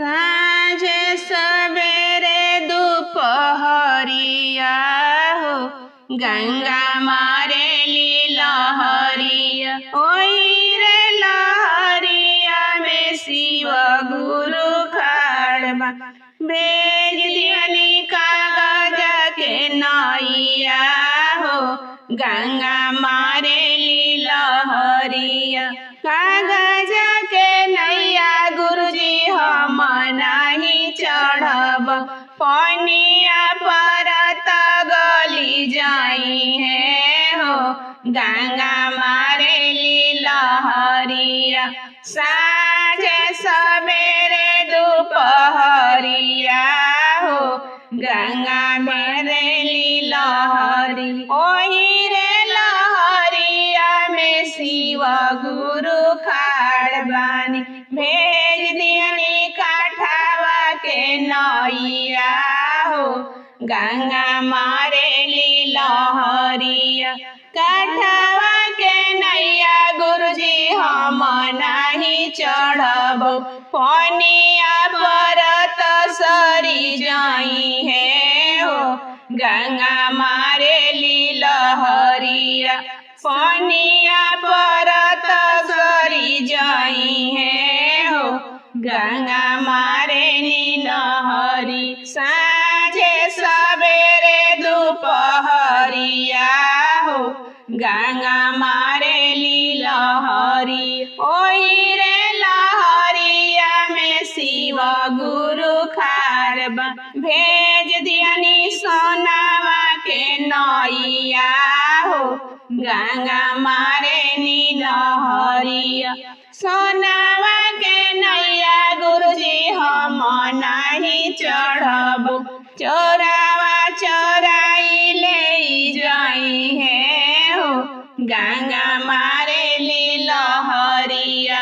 साँझे सवेरे दुपहरिया हो गंगा मारे लहरिया। ओही रे लहरिया में शिव गुरु खड़बा भेज दियनी कागज के नैया हो गंगा मारे लहरिया। कागज के नैया गुरुजी हम नहीं चढ़ब पनिया परत गली जाई है हो गंगा मारे लहरिया। साँझे सवेरे दुपहरिया हो गंगा मेरे लहरी। ओही रे लहरिया में शिव गुरु खड़बानी भेज दियनी काठवा के नैया हो गंगा मारे लहरिया। काठवा के नैया गुरुजी हम नहीं चढ़ब पनिया परत सरी जाई है हो गंगा मारे लहरिया। पनिया परत सरी जाई है हो गंगा मारे लहरी। साँझे सवेरे दुपहरिया हो गंगा मारे लहरी। ओही रे लहरिया में शिव गुरु खड़बा भेज दियनी सोनावा के नैया हो गंगा मारे लहरिया। सोनावा के नैया गुरुजी हम नहीं चढ़ब चोरावा चोराई ले जाई है हो गंगा मारे लहरिया।